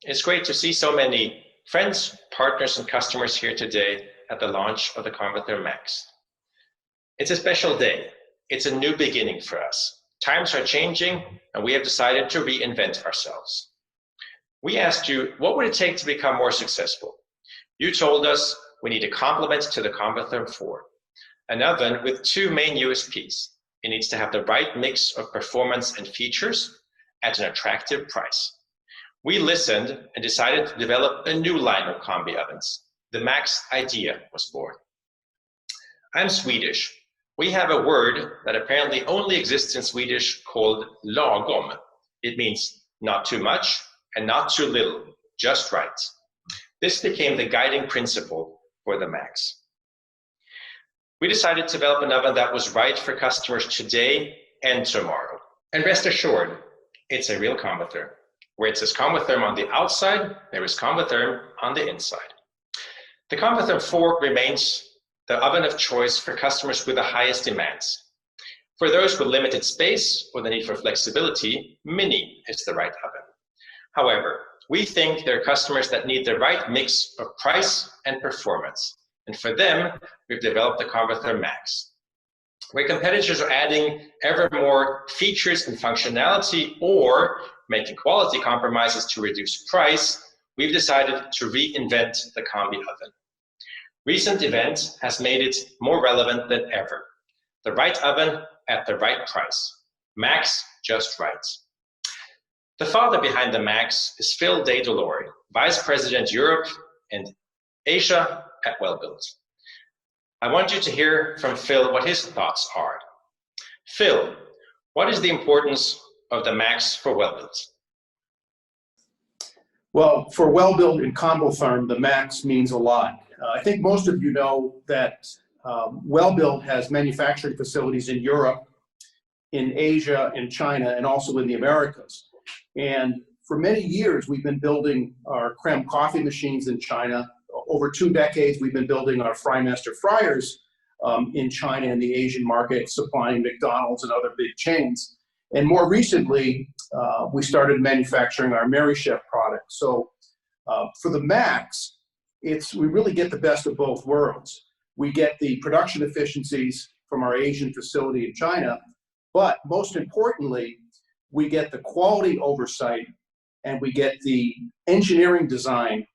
It's great to see so many friends, partners, and customers here today at the launch of the Convotherm Max. It's a special day. It's a new beginning for us. Times are changing, and we have decided to reinvent ourselves. We asked you, what would it take to become more successful? You told us we need a complement to the Convotherm 4, an oven with two main USPs. It needs to have the right mix of performance and features at an attractive price. We listened and decided to develop a new line of combi ovens. The Max idea was born. I'm Swedish. We have a word that apparently only exists in Swedish called lagom. It means not too much and not too little, just right. This became the guiding principle for the Max. We decided to develop an oven that was right for customers today and tomorrow. And rest assured, it's a real Convotherm. Where it says Convotherm on the outside, there is Convotherm on the inside. The Convotherm 4 remains the oven of choice for customers with the highest demands. For those with limited space or the need for flexibility, Mini is the right oven. However, we think there are customers that need the right mix of price and performance. And for them, we've developed the Convotherm Max. Where competitors are adding ever more features and functionality or making quality compromises to reduce price, we've decided to reinvent the combi oven. Recent events has made it more relevant than ever. The right oven at the right price. Max just right. The father behind the Max is Phil DeDolore, Vice President Europe and Asia at Wellbuilt. I want you to hear from Phil what his thoughts are. Phil, what is the importance of the Max for Wellbuilt? Well, for Wellbuilt and Convotherm, the Max means a lot. I think most of you know that Wellbuilt has manufacturing facilities in Europe, in Asia, in China, and also in the Americas. And for many years, we've been building our creme coffee machines in China. Over 2 decades, we've been building our Frymaster fryers in China and the Asian market, supplying McDonald's and other big chains. And more recently, we started manufacturing our Merrychef product. So for the Max, we really get the best of both worlds. We get the production efficiencies from our Asian facility in China, but most importantly, we get the quality oversight and we get the engineering design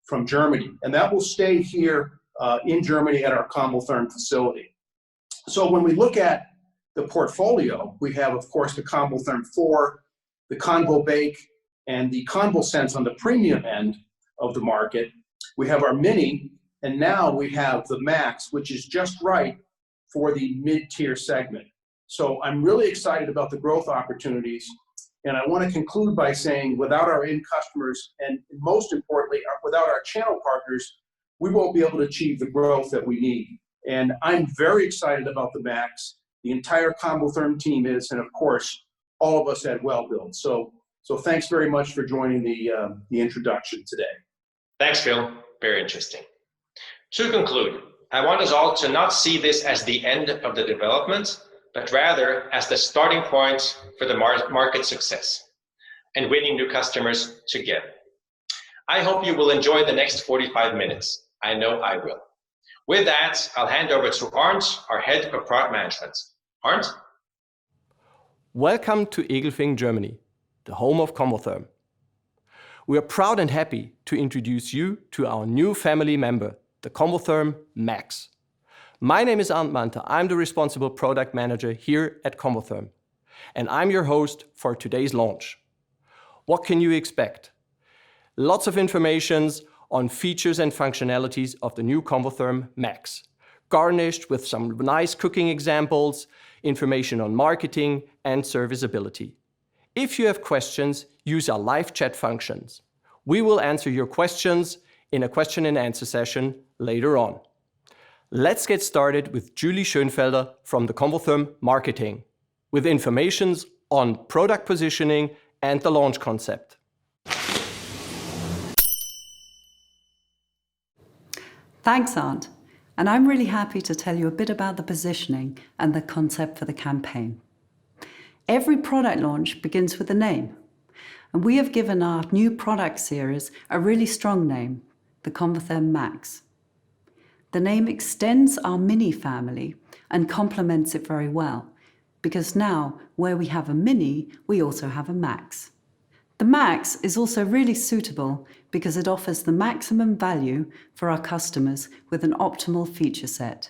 from Germany. And that will stay here in Germany at our Convotherm facility. So when we look at the portfolio, we have, of course, the Convotherm 4, the ConvoBake, and the ConvoSense on the premium end of the market. We have our Mini, and now we have the Max, which is just right for the mid-tier segment. So I'm really excited about the growth opportunities. And I want to conclude by saying without our end customers, and most importantly, without our channel partners, we won't be able to achieve the growth that we need. And I'm very excited about the Max. The entire Convotherm team is, and of course, all of us at Wellbuilt. So thanks very much for joining the introduction today. Thanks, Phil. Very interesting. To conclude, I want us all to not see this as the end of the development, but rather as the starting point for the market success and winning new customers together. I hope you will enjoy the next 45 minutes. I know I will. With that, I'll hand over to Arndt, our head of product management. Arndt? Welcome to Egelfing, Germany, the home of Convotherm. We are proud and happy to introduce you to our new family member, the Convotherm Max. My name is Arndt Manta. I'm the responsible product manager here at Convotherm, and I'm your host for today's launch. What can you expect? Lots of informations on features and functionalities of the new Convotherm Max, garnished with some nice cooking examples, information on marketing and serviceability. If you have questions, use our live chat functions. We will answer your questions in a question and answer session later on. Let's get started with Julie Schönfelder from the Convotherm Marketing with informations on product positioning and the launch concept. Thanks, Arndt. And I'm really happy to tell you a bit about the positioning and the concept for the campaign. Every product launch begins with a name. And we have given our new product series a really strong name, the Convotherm Max. The name extends our mini family and complements it very well, because now, where we have a mini, we also have a max. The max is also really suitable because it offers the maximum value for our customers with an optimal feature set.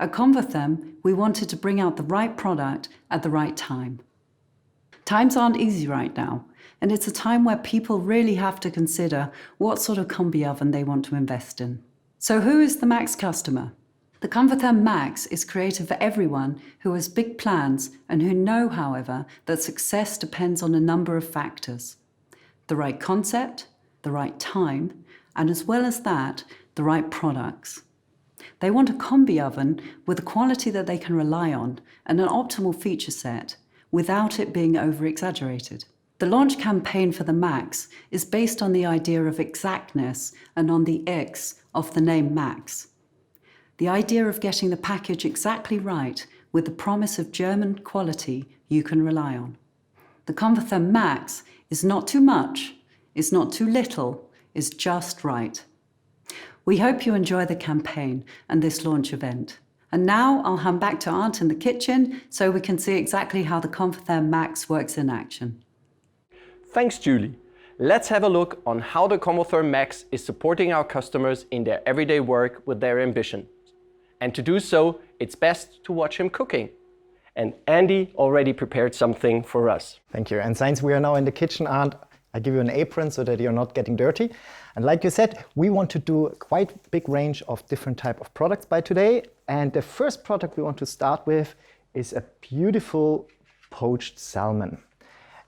At Convotherm, we wanted to bring out the right product at the right time. Times aren't easy right now, and it's a time where people really have to consider what sort of combi oven they want to invest in. So who is the Max customer? The Convotherm Max is created for everyone who has big plans and who know, however, that success depends on a number of factors. The right concept, the right time, and as well as that, the right products. They want a combi oven with a quality that they can rely on and an optimal feature set without it being over-exaggerated. The launch campaign for the Max is based on the idea of exactness and on the X of the name Max. The idea of getting the package exactly right with the promise of German quality you can rely on. The Convotherm Max is not too much, is not too little, is just right. We hope you enjoy the campaign and this launch event. And now I'll hand back to Arndt in the kitchen so we can see exactly how the Convotherm Max works in action. Thanks, Julie. Let's have a look on how the Convotherm Max is supporting our customers in their everyday work with their ambition. And to do so, it's best to watch him cooking. And Andy already prepared something for us. Thank you. And since we are now in the kitchen, Arndt, I give you an apron so that you're not getting dirty. And like you said, we want to do a quite big range of different type of products by today. And the first product we want to start with is a beautiful poached salmon.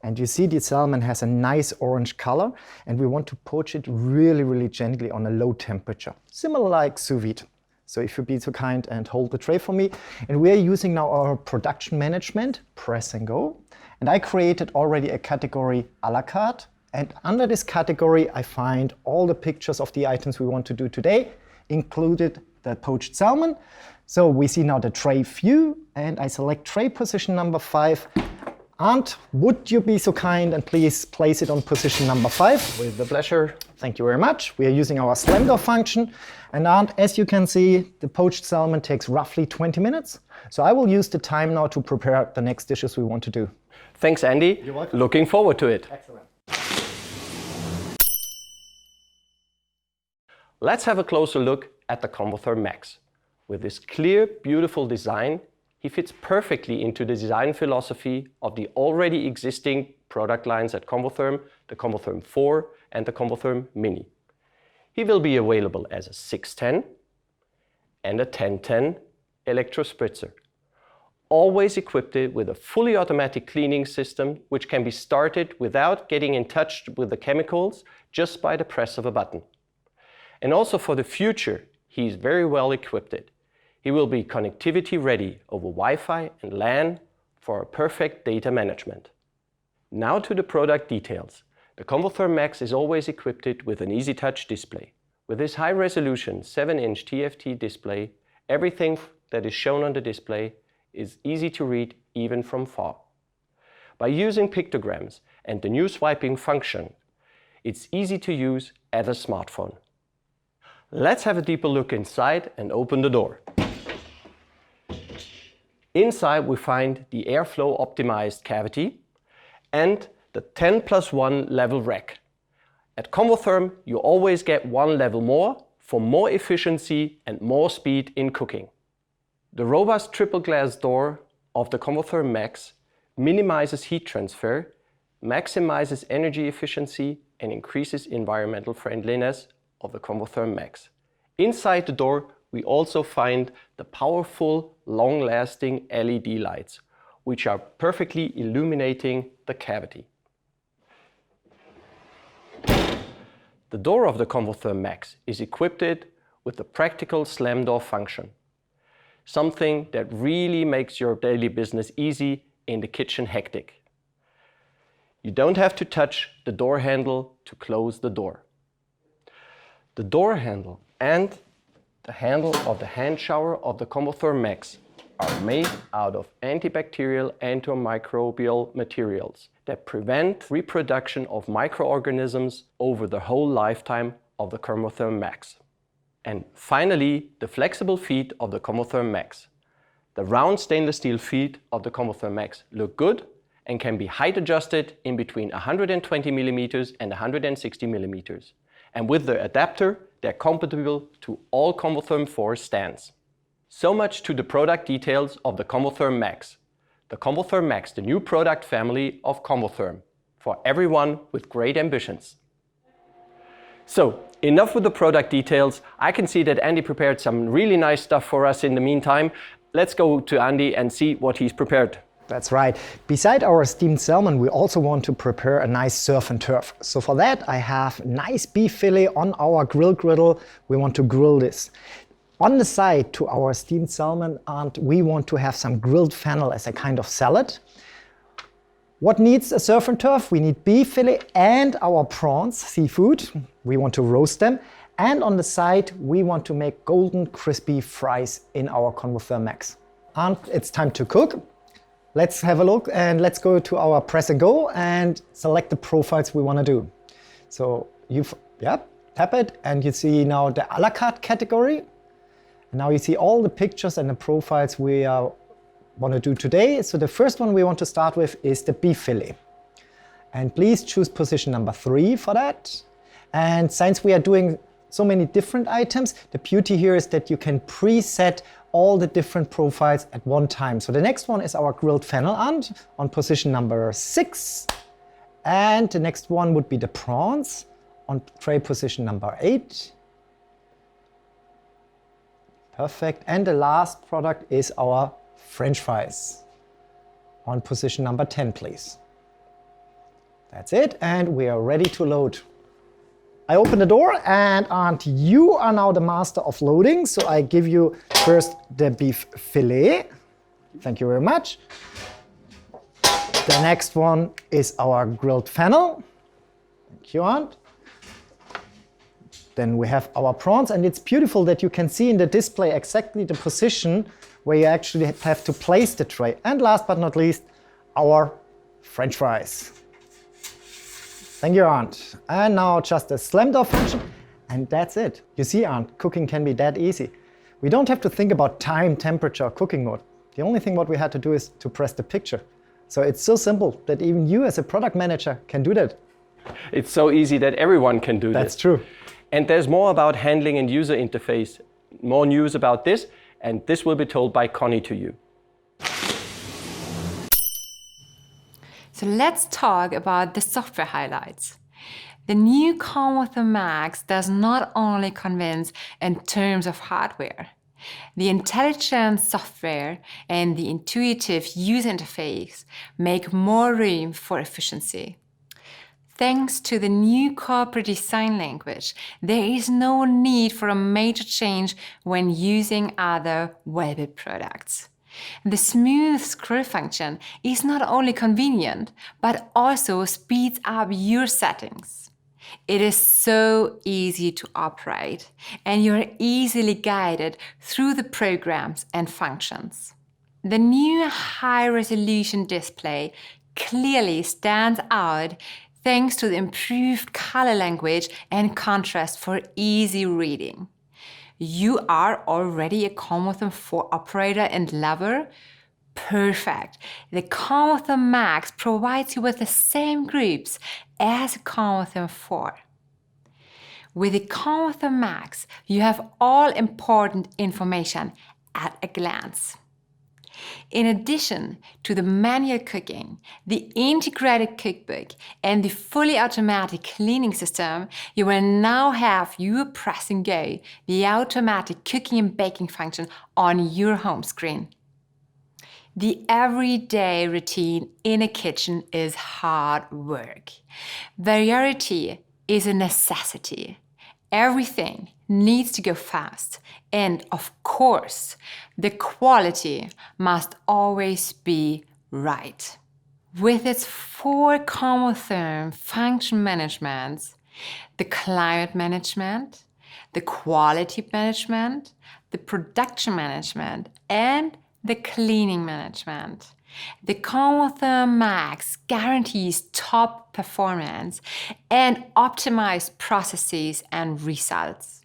And you see the salmon has a nice orange color, and we want to poach it really, really gently on a low temperature, similar like sous vide. So if you'd be so kind and hold the tray for me. And we're using now our production management, press and go. And I created already a category a la carte. And under this category, I find all the pictures of the items we want to do today, included the poached salmon. So we see now the tray view, and I select tray position number 5. Arndt, would you be so kind and please place it on position number 5? With the pleasure. Thank you very much. We are using our slam door function. And Arndt, as you can see, the poached salmon takes roughly 20 minutes. So I will use the time now to prepare the next dishes we want to do. Thanks, Andy. You're welcome. Looking forward to it. Excellent. Let's have a closer look at the Convotherm Max. With this clear, beautiful design, he fits perfectly into the design philosophy of the already existing product lines at Convotherm, the Convotherm 4 and the Convotherm Mini. He will be available as a 610 and a 1010 electro spritzer, always equipped with a fully automatic cleaning system which can be started without getting in touch with the chemicals just by the press of a button. And also for the future, he is very well equipped. He will be connectivity ready over Wi-Fi and LAN for a perfect data management. Now to the product details. The Convotherm Max is always equipped with an easy touch display. With this high resolution 7-inch TFT display, everything that is shown on the display is easy to read even from far. By using pictograms and the new swiping function, it's easy to use as a smartphone. Let's have a deeper look inside and open the door. Inside we find the airflow optimized cavity and the 10+1 level rack. At Convotherm, you always get one level more for more efficiency and more speed in cooking. The robust triple glass door of the Convotherm Max minimizes heat transfer, maximizes energy efficiency and increases environmental friendliness of the Convotherm Max. Inside the door we also find the powerful, long-lasting LED lights, which are perfectly illuminating the cavity. The door of the Convotherm Max is equipped with the practical slam door function, something that really makes your daily business easy in the kitchen hectic. You don't have to touch the door handle to close the door. The door handle and the handle of the hand shower of the Convotherm Max are made out of antibacterial, antimicrobial materials that prevent reproduction of microorganisms over the whole lifetime of the Convotherm Max. And finally, the flexible feet of the Convotherm Max. The round stainless steel feet of the Convotherm Max look good and can be height adjusted in between 120 millimeters and 160 millimeters. And with the adapter, they're compatible to all Convotherm 4 stands. So much to the product details of the Convotherm Max. The Convotherm Max, the new product family of Convotherm, for everyone with great ambitions. So, enough with the product details. I can see that Andy prepared some really nice stuff for us in the meantime. Let's go to Andy and see what he's prepared. That's right. Beside our steamed salmon, we also want to prepare a nice surf and turf. So for that, I have nice beef fillet on our griddle. We want to grill this. On the side to our steamed salmon, and we want to have some grilled fennel as a kind of salad. What needs a surf and turf? We need beef fillet and our prawns, seafood. We want to roast them. And on the side, we want to make golden crispy fries in our Convotherm Max. And it's time to cook. Let's have a look and let's go to our press and go and select the profiles we want to do. So tap it and you see now the a la carte category. And now you see all the pictures and the profiles we want to do today. So the first one we want to start with is the beef fillet. And please choose position number 3 for that. And since we are doing so many different items, the beauty here is that you can preset all the different profiles at one time. So the next one is our grilled fennel and on position number 6. And the next one would be the prawns on tray position number 8. Perfect. And the last product is our French fries on position number 10, please. That's it. And we are ready to load. I open the door and you are now the master of loading. So I give you first the beef fillet. Thank you very much. The next one is our grilled fennel. Thank you, Aunt. Then we have our prawns, and it's beautiful that you can see in the display exactly the position where you actually have to place the tray. And last but not least, our French fries. Thank you, Aunt. And now just a slam door function, and that's it. You see, Aunt, cooking can be that easy. We don't have to think about time, temperature, or cooking mode. The only thing what we had to do is to press the picture. So it's so simple that even you as a product manager can do that. It's so easy that everyone can do That's this. true. And there's more about handling and user interface, more news about this, and this will be told by Connie to you. So let's talk about the software highlights. The new Convotherm Max does not only convince in terms of hardware. The intelligent software and the intuitive user interface make more room for efficiency. Thanks to the new corporate design language, there is no need for a major change when using other Wellbuilt products. The smooth scroll function is not only convenient, but also speeds up your settings. It is so easy to operate, and you're easily guided through the programs and functions. The new high-resolution display clearly stands out thanks to the improved color language and contrast for easy reading. You are already a Convotherm 4 operator and lover? Perfect! The Convotherm Max provides you with the same groups as Convotherm 4. With the Convotherm Max, you have all important information at a glance. In addition to the manual cooking, the integrated cookbook, and the fully automatic cleaning system, you will now have your press and go, the automatic cooking and baking function on your home screen. The everyday routine in a kitchen is hard work. Variety is a necessity. Everything needs to go fast, and of course, the quality must always be right. With its 4 Convotherm function managements, the climate management, the quality management, the production management, and the cleaning management, The Convotherm Max guarantees top performance and optimized processes and results.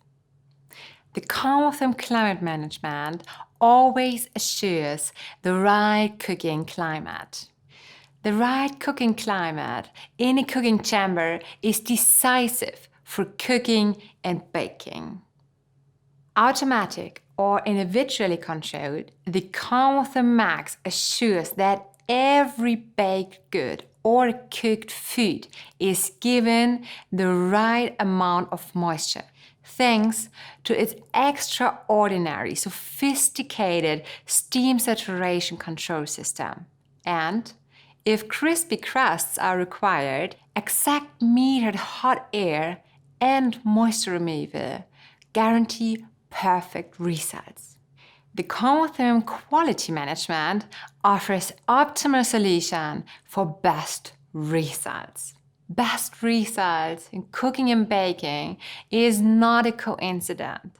The Convotherm climate management always assures the right cooking climate. The right cooking climate in a cooking chamber is decisive for cooking and baking. Automatic or individually controlled, the Convotherm Max assures that every baked good or cooked food is given the right amount of moisture, thanks to its extraordinary, sophisticated steam saturation control system. And if crispy crusts are required, exact metered hot air and moisture removal guarantee perfect results. The Convotherm Quality Management offers optimal solution for best results. Best results in cooking and baking is not a coincidence,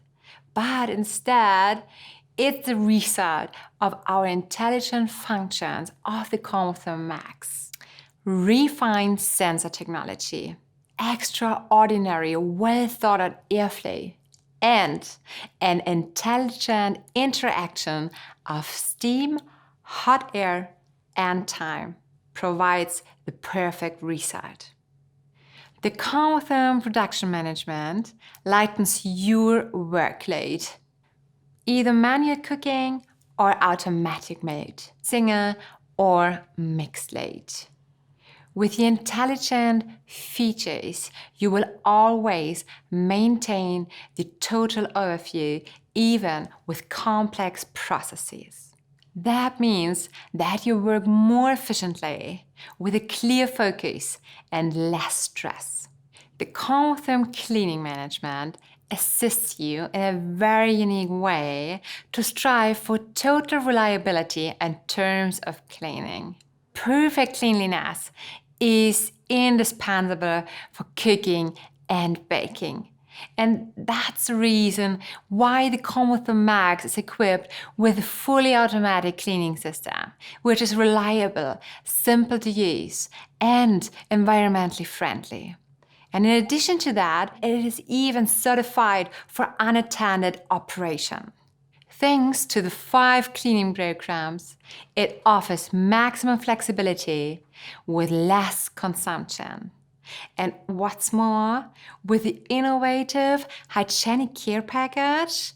but instead it's the result of our intelligent functions of the Convotherm Max. Refined sensor technology, extraordinary well-thought-out airflow, and an intelligent interaction of steam, hot air, and time provides the perfect result. The Convotherm Production Management lightens your workload, either manual cooking or automatic mode, single or mixed load. With the intelligent features, you will always maintain the total overview, even with complex processes. That means that you work more efficiently, with a clear focus and less stress. The Convotherm Cleaning Management assists you in a very unique way to strive for total reliability in terms of cleaning. Perfect cleanliness is indispensable for cooking and baking. And that's the reason why the Convotherm Max is equipped with a fully automatic cleaning system, which is reliable, simple to use, and environmentally friendly. And in addition to that, it is even certified for unattended operation. Thanks to the 5 cleaning programs, it offers maximum flexibility with less consumption. And what's more, with the innovative hygienic care package,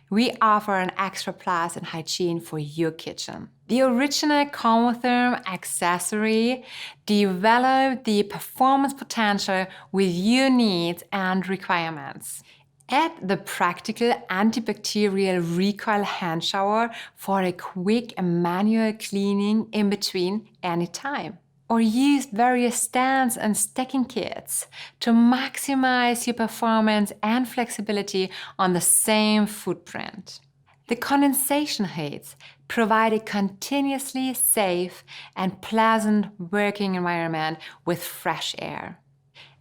we offer an extra plus in hygiene for your kitchen. The original Convotherm accessory developed the performance potential with your needs and requirements. Add the practical antibacterial recoil hand shower for a quick and manual cleaning in between any time. Or use various stands and stacking kits to maximize your performance and flexibility on the same footprint. The condensation hoods provide a continuously safe and pleasant working environment with fresh air.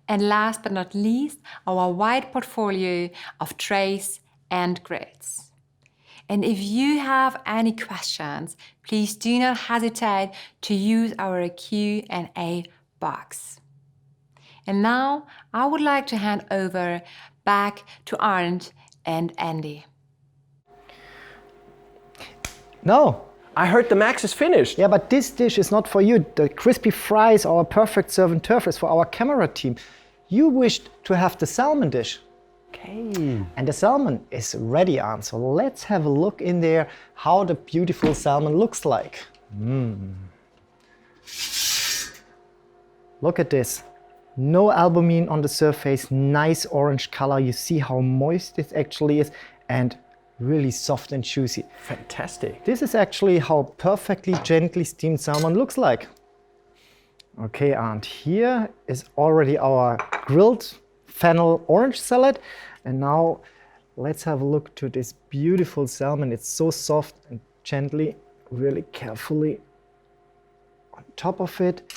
And last but not least, our wide portfolio of trays and grids. And if you have any questions, please do not hesitate to use our Q&A box. And now I would like to hand over back to Arndt and Andy. No. I heard the Max is finished. Yeah, but this dish is not for you. The crispy fries, our perfect serve and turf, is for our camera team. You wished to have the salmon dish. Okay. And the salmon is ready, Arndt. So let's have a look in there how the beautiful salmon looks like. Look at this. No albumin on the surface, nice orange color. You see how moist it actually is and really soft and juicy. Fantastic. This is actually how perfectly gently steamed salmon looks like. Okay, and here is already our grilled fennel orange salad. And now let's have a look to this beautiful salmon. It's so soft and gently, really carefully on top of it.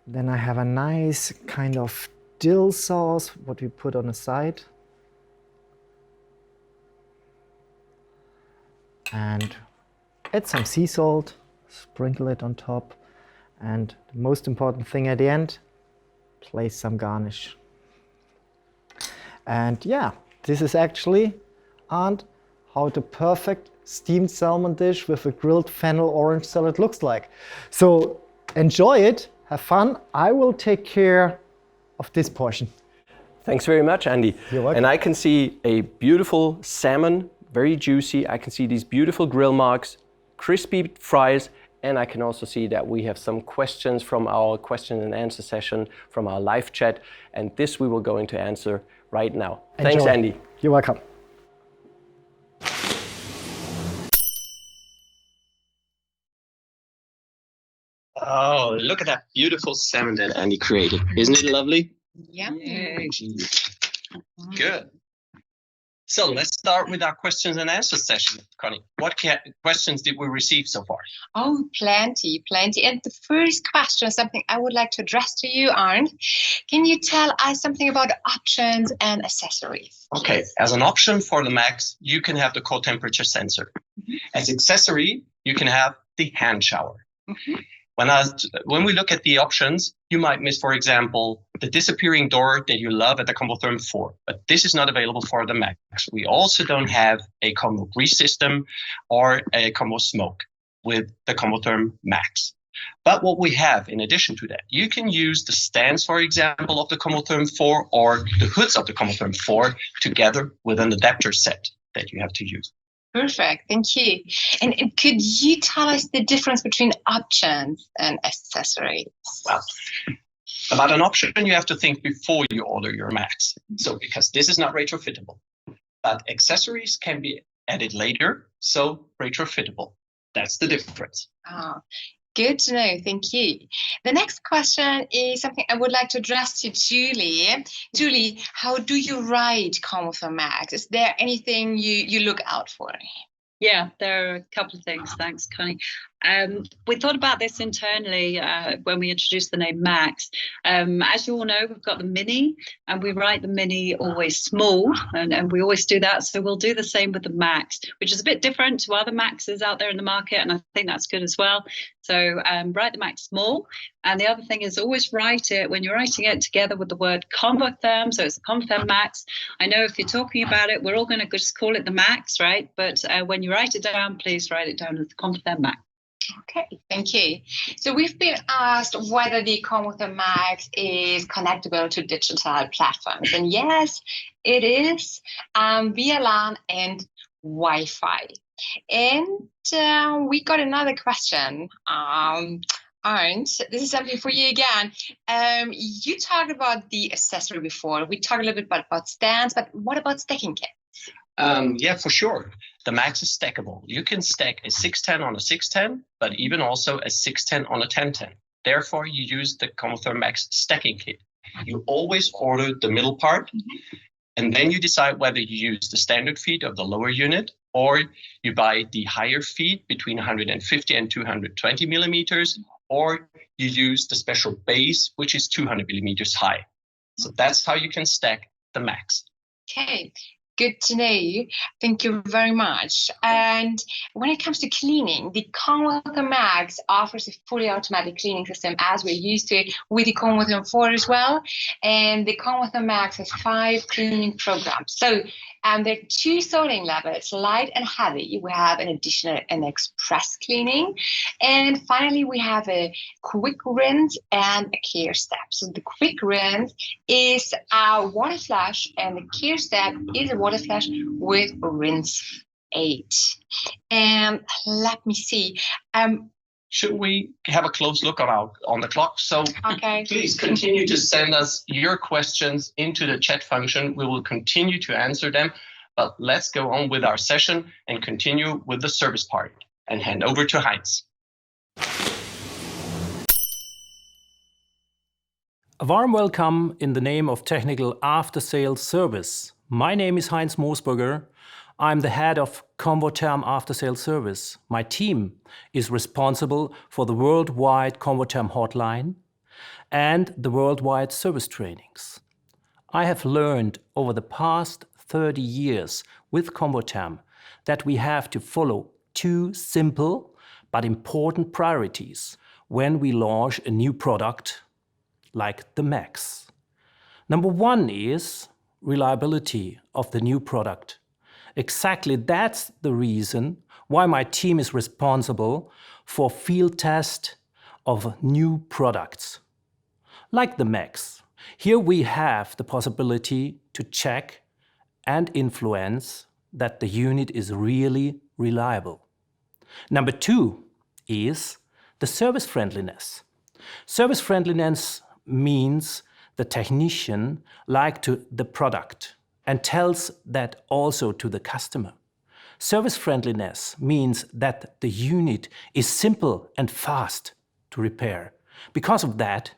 Then I have a nice kind of dill sauce, what we put on the side. And add some sea salt, sprinkle it on top, and the most important thing at the end, place some garnish. And yeah, this is actually how the perfect steamed salmon dish with a grilled fennel orange salad looks like. So enjoy it, have fun. I will take care of this portion. Thanks very much, Andy. You're welcome. And I can see a beautiful salmon, very juicy. I can see these beautiful grill marks, crispy fries, and I can also see that we have some questions from our question and answer session from our live chat, and this we will go into answer right now. Enjoy. Thanks, Andy. You're welcome. Oh, look at that beautiful salmon that Andy created. Isn't it lovely? Yeah. Good. So let's start with our questions and answers session, Connie. What questions did we receive so far? Oh, plenty. And the first question, something I would like to address to you, Arndt. Can you tell us something about options and accessories? Okay, as an option for the Max, you can have the cold temperature sensor. As accessory, you can have the hand shower. When we look at the options, you might miss, for example, the disappearing door that you love at the Convotherm 4, but this is not available for the Max. We also don't have a combo grease system or a combo smoke with the Convotherm Max. But what we have in addition to that, you can use the stands, for example, of the Convotherm 4 or the hoods of the Convotherm 4 together with an adapter set that you have to use. Perfect, thank you. And could you tell us the difference between options and accessories? Well, about an option, you have to think before you order your Max. So because this is not retrofittable, but accessories can be added later, so retrofittable. That's the difference. Oh, good to know, thank you. The next question is something I would like to address to Julie. Julie, how do you rate Convotherm Max? Is there anything you look out for? Yeah, there are a couple of things. Thanks, Connie. We thought about this internally when we introduced the name Max. As you all know, we've got the Mini, and we write the Mini always small, and we always do that. So we'll do the same with the Max, which is a bit different to other Maxes out there in the market, and I think that's good as well. So write the Max small. And the other thing is always write it, when you're writing it, together with the word Convotherm, so it's a Convotherm Max. I know if you're talking about it, we're all going to just call it the Max, right? But when you write it down, please write it down as the Convotherm Max. Okay, thank you. So we've been asked whether the Convotherm Max is connectable to digital platforms. And yes, it is via LAN and Wi-Fi. And we got another question. Arndt, this is something for you again. You talked about the accessory before. We talked a little bit about stands, but what about stacking kits? Yeah, for sure. The Max is stackable. You can stack a 610 on a 610, but even also a 610 on a 1010. Therefore, you use the Convotherm Max stacking kit. You always order the middle part, and then you decide whether you use the standard feet of the lower unit, or you buy the higher feet between 150 and 220 millimeters, or you use the special base, which is 200 millimeters high. So that's how you can stack the Max. Okay. Good to know. Thank you very much. And when it comes to cleaning, the Convotherm Max offers a fully automatic cleaning system as we're used to with the Convotherm 4 as well. And the Convotherm Max has 5 cleaning programs. So there are 2 sorting levels, light and heavy. We have an additional and express cleaning. And finally, we have a quick rinse and a care step. So the quick rinse is a water flush, and the care step is a water flush with rinse aid. And let me see. Should we have a close look on the clock? So Okay. Please continue to send us your questions into the chat function. We will continue to answer them, but let's go on with our session and continue with the service part and hand over to Heinz. A warm welcome in the name of Technical After Sales Service. My name is Heinz Moosburger. I'm the head of Convotherm After Sales Service. My team is responsible for the worldwide Convotherm hotline and the worldwide service trainings. I have learned over the past 30 years with Convotherm that we have to follow 2 simple but important priorities when we launch a new product like the Max. Number one is reliability of the new product. Exactly that's the reason why my team is responsible for field test of new products. Like the Max, here we have the possibility to check and influence that the unit is really reliable. Number two is the service friendliness. Service friendliness means the technician likes the product and tells that also to the customer. Service friendliness means that the unit is simple and fast to repair. Because of that,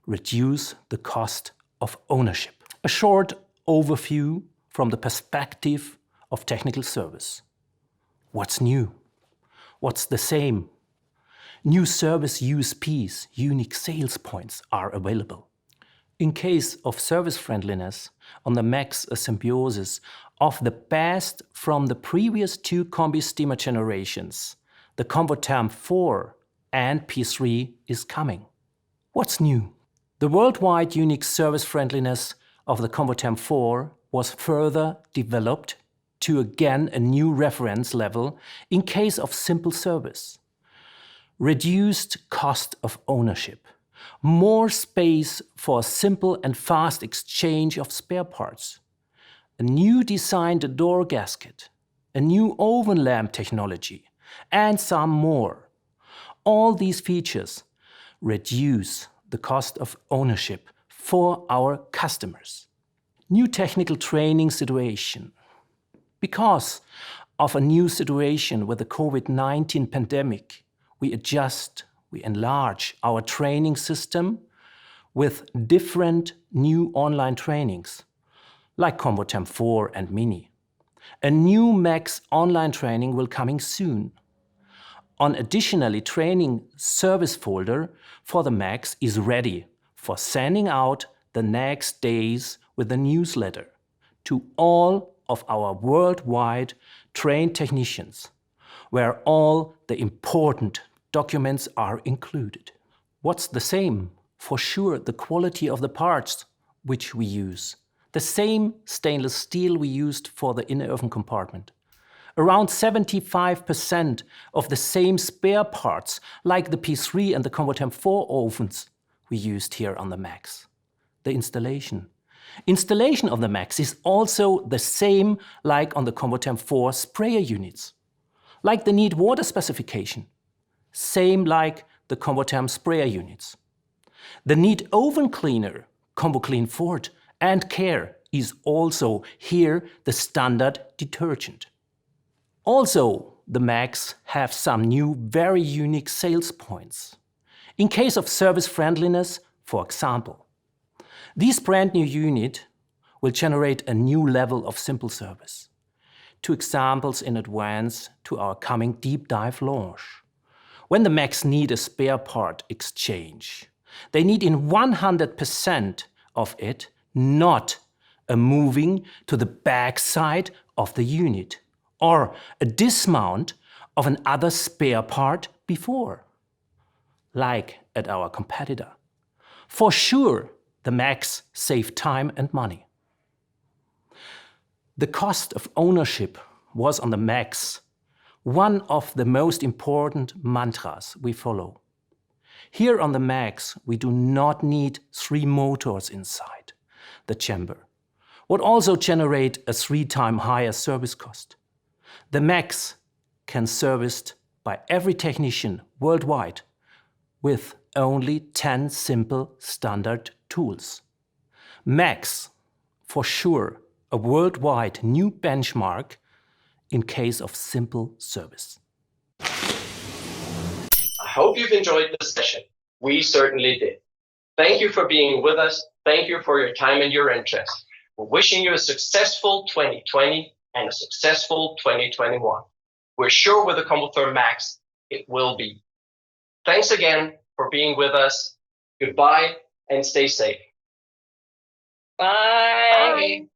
reduce the cost of ownership. A short overview from the perspective of technical service. What's new? What's the same? New service USPs, unique sales points, are available. In case of service friendliness, on the Max, a symbiosis of the best from the previous two combi steamer generations, the Convotherm 4 and P3 is coming. What's new? The worldwide unique service friendliness of the Convotherm 4 was further developed to again a new reference level in case of simple service. Reduced cost of ownership. More space for a simple and fast exchange of spare parts. A new designed door gasket. A new oven lamp technology. And some more. All these features reduce the cost of ownership for our customers. New technical training situation. Because of a new situation with the COVID-19 pandemic, we adjust, we enlarge our training system with different new online trainings, like Convotherm 4 and Mini. A new Max online training will coming soon. An additionally training service folder for the Max is ready for sending out the next days with a newsletter to all of our worldwide trained technicians, where all the important documents are included. What's the same? For sure, the quality of the parts which we use. The same stainless steel we used for the inner oven compartment. Around 75% of the same spare parts, like the P3 and the Convotherm 4 ovens, we used here on the Max. The installation. Installation of the Max is also the same like on the Convotherm 4 sprayer units. Like the neat water specification. Same like the Convotherm sprayer units. The neat oven cleaner, ComboClean Fort and Care is also here the standard detergent. Also, the Max have some new very unique sales points. In case of service friendliness, for example, this brand new unit will generate a new level of simple service. 2 examples in advance to our coming deep dive launch. When the Max need a spare part exchange, they need in 100% of it not a moving to the back side of the unit or a dismount of another spare part before, like at our competitor. For sure, the Max save time and money. The cost of ownership was on the Max one of the most important mantras we follow. Here on the Max, we do not need 3 motors inside the chamber, what also generate a 3 times higher service cost. The Max can serviced by every technician worldwide with only 10 simple standard tools. Max, for sure, a worldwide new benchmark in case of simple service. I hope you've enjoyed this session. We certainly did. Thank you for being with us. Thank you for your time and your interest. We're wishing you a successful 2020 and a successful 2021. We're sure with the Convotherm Max, it will be. Thanks again for being with us. Goodbye and stay safe. Bye. Bye.